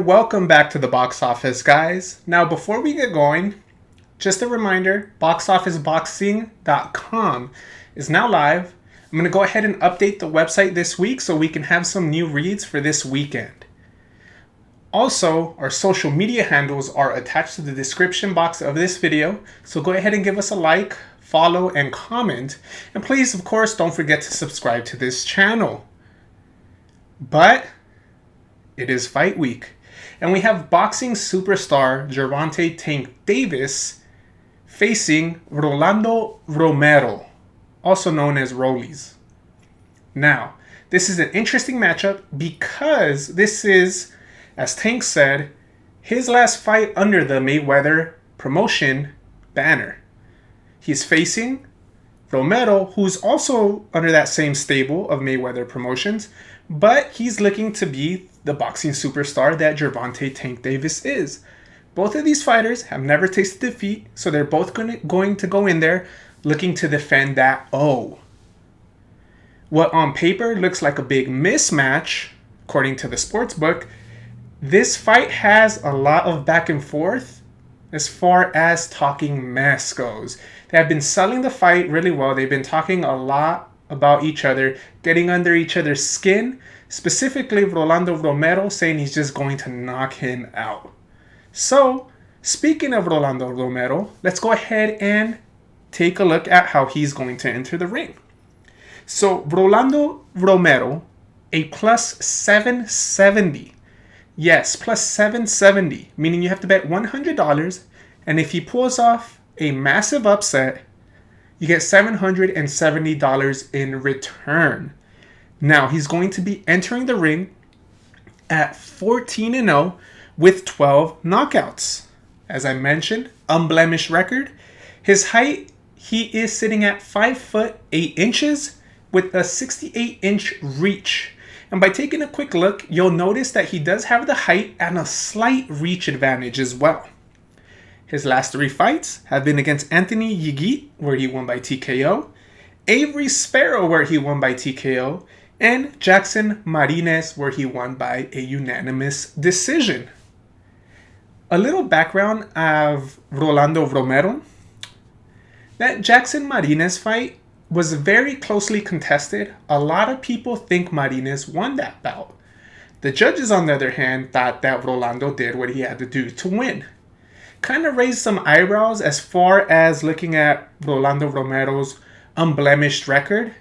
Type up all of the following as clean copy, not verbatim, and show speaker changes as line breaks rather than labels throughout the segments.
welcome back to the box office, guys. Now, before we get going, just a reminder, boxofficeboxing.com is now live. I'm going to go ahead and update the website this week so we can have some new reads for this weekend. Also, our social media handles are attached to the description box of this video, so go ahead and give us a like, follow, and comment. And please, of course, don't forget to subscribe to this channel. But it is fight week, and we have boxing superstar Gervonta "Tank" Davis facing Rolando Romero, also known as Rollies. Now, this is an interesting matchup because this is, as Tank said, his last fight under the Mayweather promotion banner. He's facing Romero, who's also under that same stable of Mayweather promotions, but he's looking to be the boxing superstar that Gervonta "Tank" Davis is. Both of these fighters have never tasted defeat, so they're both going to go in there looking to defend that O. What on paper looks like a big mismatch, according to the sportsbook, this fight has a lot of back and forth as far as talking mess goes. They have been selling the fight really well. They've been talking a lot about each other, getting under each other's skin, specifically Rolando Romero saying he's just going to knock him out. So, speaking of Rolando Romero, let's go ahead and take a look at how he's going to enter the ring. So, Rolando Romero, a plus 770. Yes, plus 770, meaning you have to bet $100, and if he pulls off a massive upset, you get $770 in return. Now, he's going to be entering the ring at 14-0 with 12 knockouts. As I mentioned, unblemished record. His height, he is sitting at 5 foot 8 inches with a 68-inch reach. And by taking a quick look, you'll notice that he does have the height and a slight reach advantage as well. His last 3 fights have been against Anthony Yigit, where he won by TKO, Avery Sparrow, where he won by TKO, and Jackson Martinez, where he won by a unanimous decision. A little background of Rolando Romero. That Jackson Martinez fight was very closely contested. A lot of people think Martinez won that bout. The judges, on the other hand, thought that Rolando did what he had to do to win. Kind of raised some eyebrows as far as looking at Rolando Romero's unblemished record,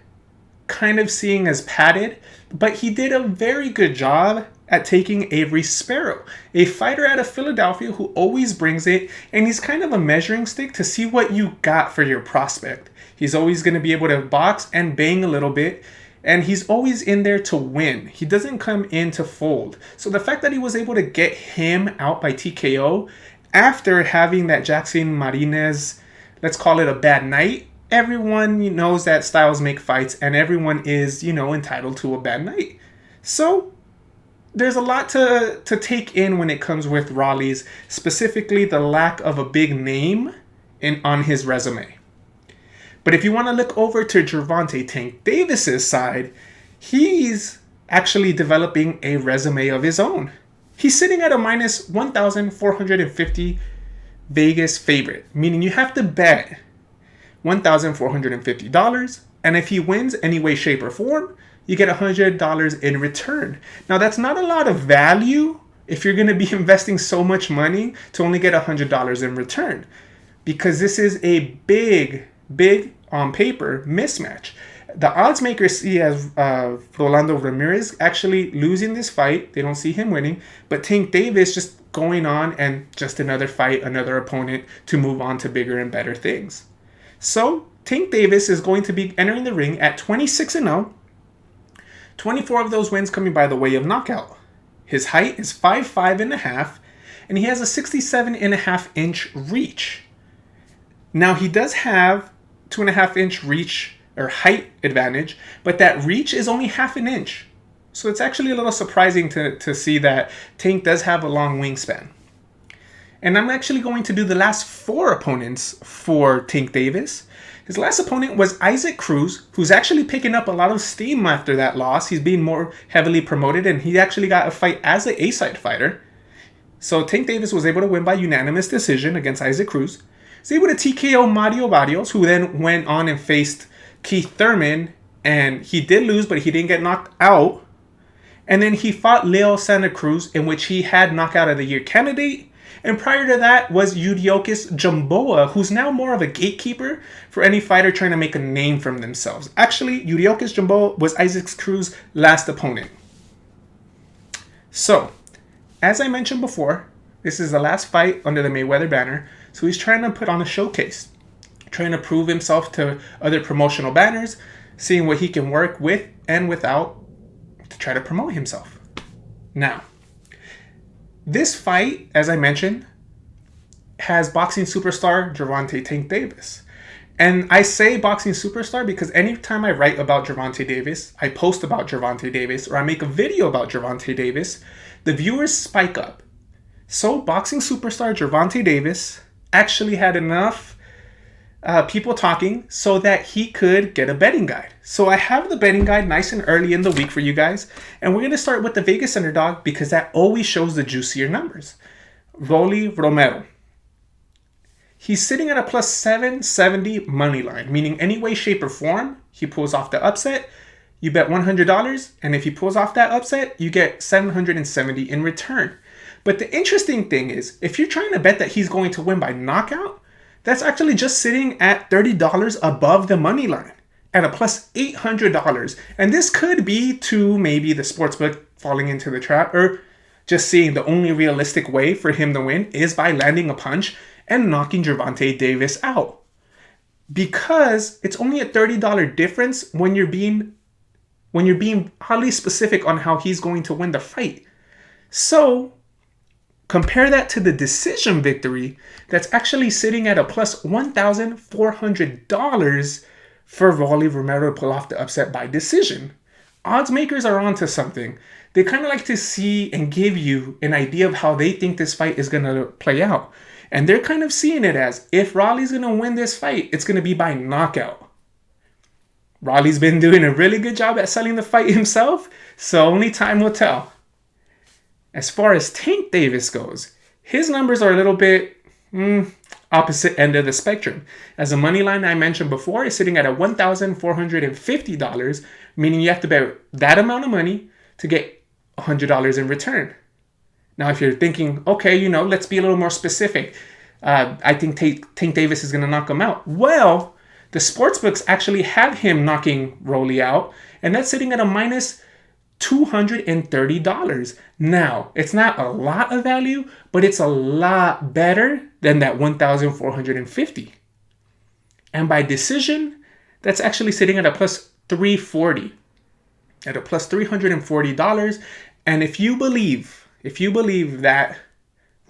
kind of seeing as padded, but he did a very good job at taking Avery Sparrow, a fighter out of Philadelphia who always brings it, and he's kind of a measuring stick to see what you got for your prospect. He's always going to be able to box and bang a little bit, and he's always in there to win. He doesn't come in to fold. So the fact that he was able to get him out by TKO after having that Jackson Martinez, let's call it a bad night, everyone knows that styles make fights, and everyone is, entitled to a bad night. So there's a lot to take in when it comes with Rollies, specifically the lack of a big name on his resume. But if you want to look over to Gervonta "Tank" Davis's side, he's actually developing a resume of his own. He's sitting at a minus 1,450 Vegas favorite, meaning you have to bet $1,450, and if he wins any way, shape, or form, you get $100 in return. Now, that's not a lot of value if you're going to be investing so much money to only get $100 in return, because this is a big, on paper, mismatch. The odds makers see as Rolando Ramirez actually losing this fight. They don't see him winning, but Tank Davis just going on and just another fight, another opponent to move on to bigger and better things. So Tank Davis is going to be entering the ring at 26-0, 24 of those wins coming by the way of knockout. His height is 5'5.5", and he has a 67.5-inch reach. Now, he does have 2.5-inch reach or height advantage, but that reach is only half an inch. So it's actually a little surprising to see that Tank does have a long wingspan. And I'm actually going to do the last 4 opponents for Tank Davis. His last opponent was Isaac Cruz, who's actually picking up a lot of steam after that loss. He's being more heavily promoted, and he actually got a fight as an A-side fighter. So Tank Davis was able to win by unanimous decision against Isaac Cruz. He was able to TKO Mario Barrios, who then went on and faced Keith Thurman, and he did lose, but he didn't get knocked out. And then he fought Leo Santa Cruz, in which he had Knockout of the Year candidate. And prior to that was Yuriorkis Jumboa, who's now more of a gatekeeper for any fighter trying to make a name for themselves. Actually, Yuriorkis Jumboa was Isaac Cruz's last opponent. So, as I mentioned before, this is the last fight under the Mayweather banner. So he's trying to put on a showcase, trying to prove himself to other promotional banners, seeing what he can work with and without to try to promote himself. Now, this fight, as I mentioned, has boxing superstar Gervonta Tank Davis. And I say boxing superstar because anytime I write about Gervonta Davis, I post about Gervonta Davis, or I make a video about Gervonta Davis, the viewers spike up. So boxing superstar Gervonta Davis actually had enough people talking so that he could get a betting guide. So I have the betting guide nice and early in the week for you guys. And we're going to start with the Vegas underdog because that always shows the juicier numbers. Rolando Romero. He's sitting at a plus 770 money line, meaning any way, shape, or form he pulls off the upset, you bet $100. And if he pulls off that upset, you get $770 in return. But the interesting thing is, if you're trying to bet that he's going to win by knockout, that's actually just sitting at $30 above the money line at a plus $800. And this could be to maybe the sportsbook falling into the trap or just seeing the only realistic way for him to win is by landing a punch and knocking Gervonta Davis out. Because it's only a $30 difference when you're being highly specific on how he's going to win the fight. So compare that to the decision victory that's actually sitting at a plus $1,400 for Rolando Romero to pull off the upset by decision. Odds makers are onto something. They kind of like to see and give you an idea of how they think this fight is going to play out. And they're kind of seeing it as if Raleigh's going to win this fight, it's going to be by knockout. Raleigh's been doing a really good job at selling the fight himself, so only time will tell. As far as Tank Davis goes, his numbers are a little bit opposite end of the spectrum. As the money line I mentioned before is sitting at a $1,450, meaning you have to bet that amount of money to get $100 in return. Now, if you're thinking, okay, let's be a little more specific. I think Tank Davis is going to knock him out. Well, the sportsbooks actually have him knocking Rolly out, and that's sitting at a minus $230. Now, it's not a lot of value, but it's a lot better than that $1,450. And by decision, that's actually sitting at a plus 340, at a plus $340. And if you believe that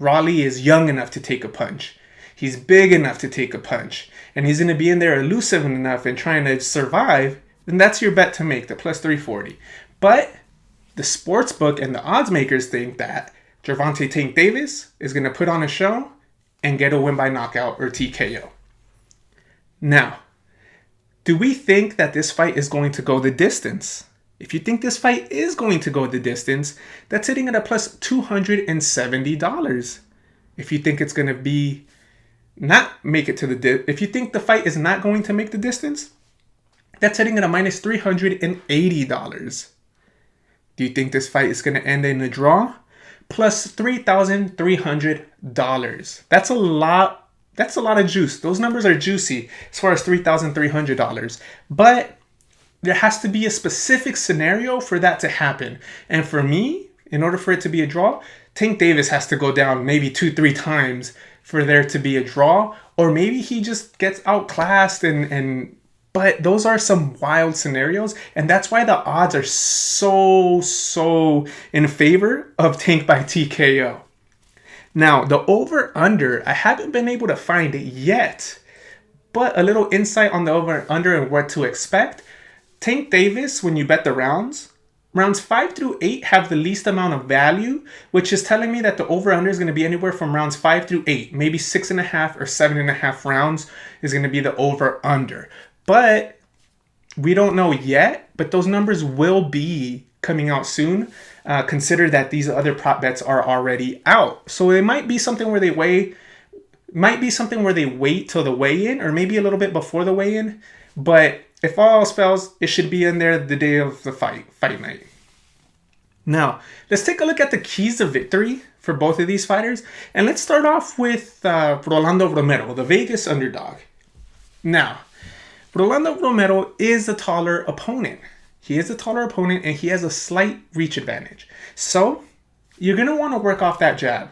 Raleigh is young enough to take a punch, he's big enough to take a punch, and he's going to be in there elusive enough and trying to survive, then that's your bet to make, the plus 340. But the sportsbook and the odds makers think that Gervonta Tank Davis is going to put on a show and get a win by knockout or TKO. Now, do we think that this fight is going to go the distance? If you think this fight is going to go the distance, that's sitting at a plus $270. If you think it's going to be not make it to if you think the fight is not going to make the distance, that's sitting at a minus $380. Do you think this fight is going to end in a draw? Plus $3,300. That's a lot. That's a lot of juice. Those numbers are juicy as far as $3,300. But there has to be a specific scenario for that to happen. And for me, in order for it to be a draw, Tank Davis has to go down maybe 2-3 times for there to be a draw. Or maybe he just gets outclassed but those are some wild scenarios. And that's why the odds are so in favor of Tank by TKO. Now, the over-under, I haven't been able to find it yet. But a little insight on the over-under and what to expect. Tank Davis, when you bet the rounds 5 through 8 have the least amount of value, which is telling me that the over-under is going to be anywhere from rounds 5 through 8. Maybe 6.5 or 7.5 rounds is going to be the over-under. But we don't know yet, but those numbers will be coming out soon. consider that these other prop bets are already out. So it might be something where they wait till the weigh-in, or maybe a little bit before the weigh-in. But if all else fails, it should be in there the day of the fight night. Now, let's take a look at the keys to victory for both of these fighters. And let's start off with Rolando Romero, the Vegas underdog. Now, Rolando Romero is a taller opponent. He is a taller opponent, and he has a slight reach advantage. So, you're going to want to work off that jab.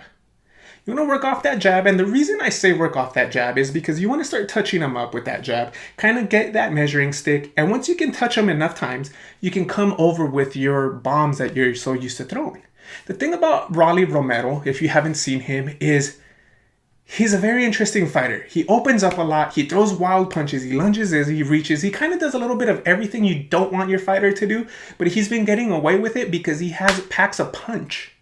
You want to work off that jab, and the reason I say work off that jab is because you want to start touching him up with that jab, kind of get that measuring stick, and once you can touch him enough times, you can come over with your bombs that you're so used to throwing. The thing about Rolly Romero, if you haven't seen him, is he's a very interesting fighter. He opens up a lot, he throws wild punches, he lunges as he reaches, he kind of does a little bit of everything you don't want your fighter to do, but he's been getting away with it because he packs a punch.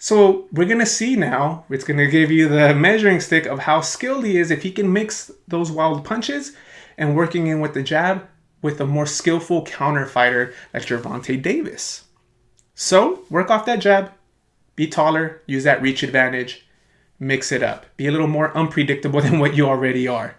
So we're going to see now, it's going to give you the measuring stick of how skilled he is if he can mix those wild punches and working in with the jab with a more skillful counter fighter like Gervonta Davis. So work off that jab, be taller, use that reach advantage, mix it up. Be a little more unpredictable than what you already are.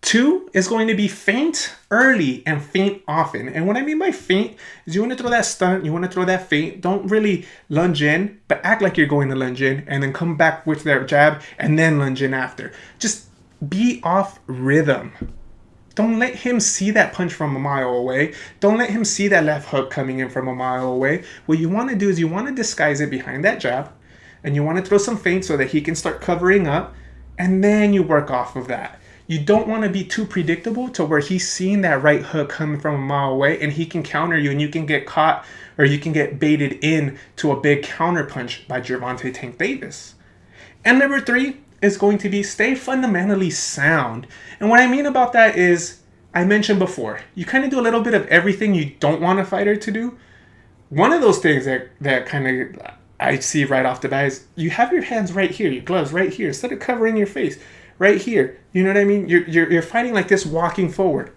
2 is going to be feint early and feint often. And what I mean by feint is you want to throw that stunt, you want to throw that feint. Don't really lunge in, but act like you're going to lunge in and then come back with that jab and then lunge in after. Just be off rhythm. Don't let him see that punch from a mile away. Don't let him see that left hook coming in from a mile away. What you want to do is you want to disguise it behind that jab, and you want to throw some feints so that he can start covering up, and then you work off of that. You don't want to be too predictable to where he's seeing that right hook coming from a mile away and he can counter you and you can get caught or you can get baited in to a big counter punch by Gervonta Tank Davis. And number 3 is going to be stay fundamentally sound. And what I mean about that is, I mentioned before, you kind of do a little bit of everything you don't want a fighter to do. One of those things that kind of I see right off the bat is you have your hands right here, your gloves right here, instead of covering your face. Right here, you know what I mean? You're fighting like this, walking forward.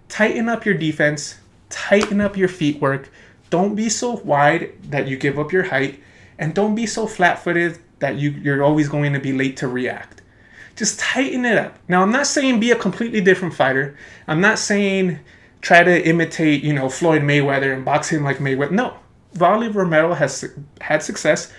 Tighten up your defense. Tighten up your feet work. Don't be so wide that you give up your height. And don't be so flat-footed that you're always going to be late to react. Just tighten it up. Now, I'm not saying be a completely different fighter. I'm not saying try to imitate, Floyd Mayweather and box him like Mayweather. No. Rolly Romero has had success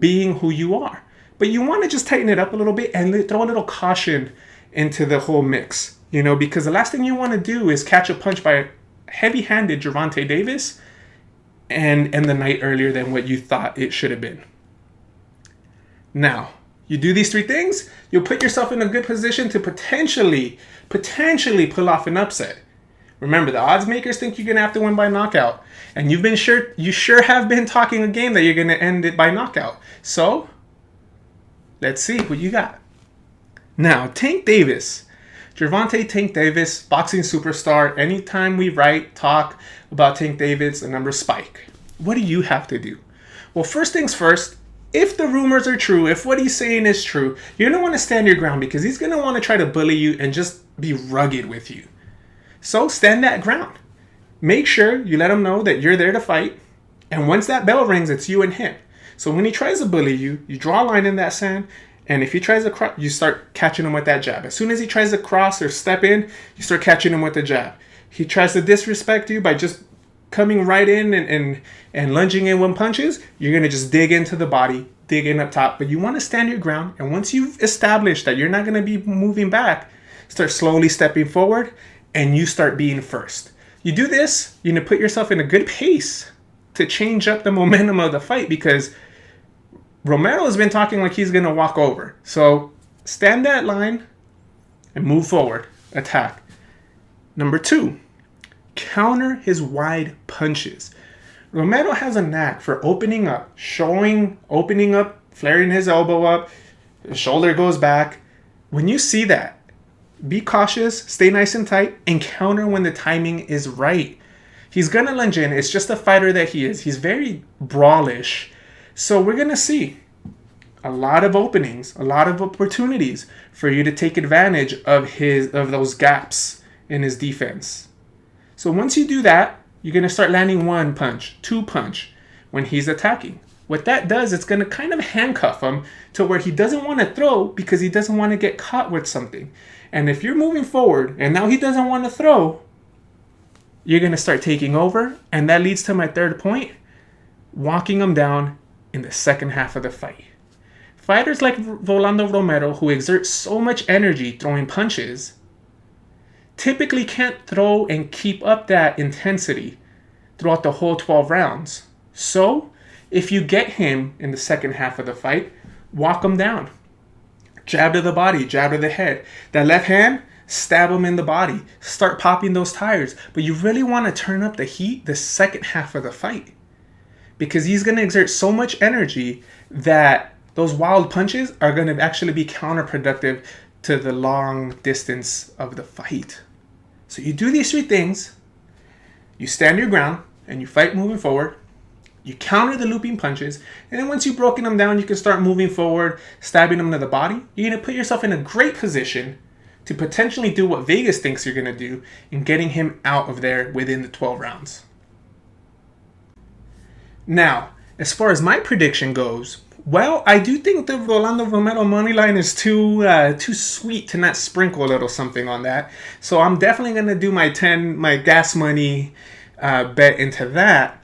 being who you are. But you want to just tighten it up a little bit and throw a little caution into the whole mix, because the last thing you want to do is catch a punch by a heavy-handed Gervonta Davis and end the night earlier than what you thought it should have been. Now, you do these 3 things, you'll put yourself in a good position to potentially pull off an upset. Remember, the odds makers think you're going to have to win by knockout. And you sure have been talking a game that you're going to end it by knockout. So, let's see what you got. Now, Tank Davis. Gervonta Tank Davis, boxing superstar. Anytime we talk about Tank Davis, the numbers spike. What do you have to do? Well, first things first, if the rumors are true, if what he's saying is true, you're going to want to stand your ground because he's going to want to try to bully you and just be rugged with you. So stand that ground. Make sure you let him know that you're there to fight. And once that bell rings, it's you and him. So when he tries to bully you, you draw a line in that sand. And if he tries to cross, you start catching him with that jab. As soon as he tries to cross or step in, you start catching him with the jab. He tries to disrespect you by just coming right in and lunging in with punches. You're going to just dig into the body, dig in up top. But you want to stand your ground. And once you've established that you're not going to be moving back, start slowly stepping forward and you start being first. You do this, you're going to put yourself in a good pace to change up the momentum of the fight because Romero has been talking like he's going to walk over. So stand that line and move forward. Attack. Number 2, counter his wide punches. Romero has a knack for opening up, flaring his elbow up, his shoulder goes back. When you see that, be cautious, stay nice and tight, and counter when the timing is right. He's going to lunge in. It's just a fighter that he is. He's very brawlish. So we're going to see a lot of openings, a lot of opportunities for you to take advantage of those gaps in his defense. So once you do that, you're going to start landing 1 punch, 2 punch. when he's attacking. What that does, it's going to kind of handcuff him to where he doesn't want to throw because he doesn't want to get caught with something. And if you're moving forward and now he doesn't want to throw, you're going to start taking over. And that leads to my third point, walking him down in the second half of the fight. Fighters like Rolando Romero, who exert so much energy throwing punches, typically can't throw and keep up that intensity throughout the whole 12 rounds. So, if you get him in the second half of the fight, walk him down. Jab to the body, jab to the head. That left hand, stab him in the body. Start popping those tires. But you really want to turn up the heat the second half of the fight, because he's going to exert so much energy that those wild punches are going to actually be counterproductive to the long distance of the fight. So you do these three things. You stand your ground and you fight moving forward. You counter the looping punches. And then once you've broken them down, you can start moving forward, stabbing them to the body. You're going to put yourself in a great position to potentially do what Vegas thinks you're going to do in getting him out of there within the 12 rounds. Now, as far as my prediction goes, well, I do think the Rolando Romero money line is too sweet to not sprinkle a little something on that. So I'm definitely going to do my gas money bet into that.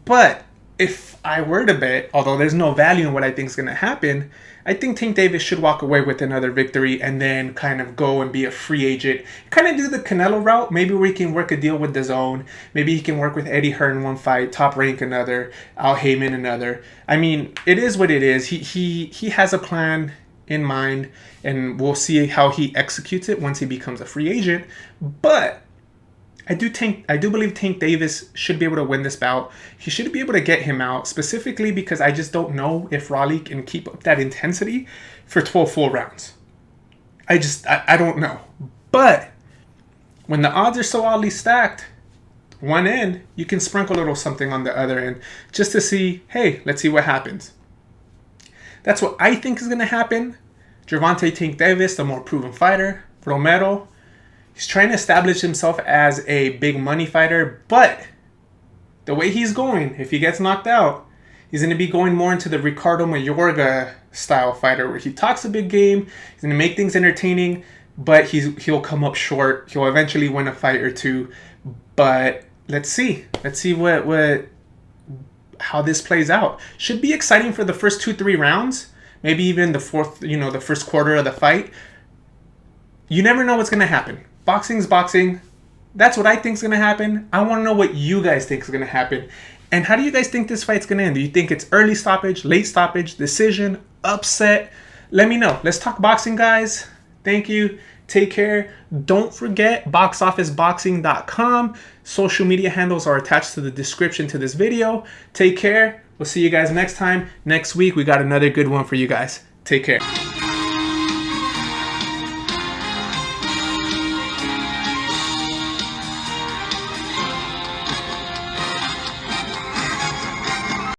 But if I were to bet, although there's no value in what I think is going to happen, I think Tank Davis should walk away with another victory and then kind of go and be a free agent. Kind of do the Canelo route. Maybe we can work a deal with DAZN. Maybe he can work with Eddie Hearn one fight, Top Rank another, Al Heyman another. I mean, it is what it is. He has a plan in mind, and we'll see how he executes it once he becomes a free agent. But I do believe Tank Davis should be able to win this bout. He should be able to get him out, specifically because I just don't know if Raleigh can keep up that intensity for 12 full rounds. I don't know. But when the odds are so oddly stacked, one end, you can sprinkle a little something on the other end just to see, hey, let's see what happens. That's what I think is going to happen. Gervonta Tank Davis, the more proven fighter. Romero, he's trying to establish himself as a big money fighter, but the way he's going, if he gets knocked out, he's going to be going more into the Ricardo Mayorga style fighter where he talks a big game, he's going to make things entertaining, but he'll come up short. He'll eventually win a fight or two, but let's see how this plays out. Should be exciting for the first 2-3 rounds, maybe even the first quarter of the fight. You never know what's going to happen. Boxing's boxing. That's what I think is going to happen. I want to know what you guys think is going to happen. And how do you guys think this fight's going to end? Do you think it's early stoppage, late stoppage, decision, upset? Let me know. Let's talk boxing, guys. Thank you. Take care. Don't forget boxofficeboxing.com. Social media handles are attached to the description to this video. Take care. We'll see you guys next time. Next week, we got another good one for you guys. Take care.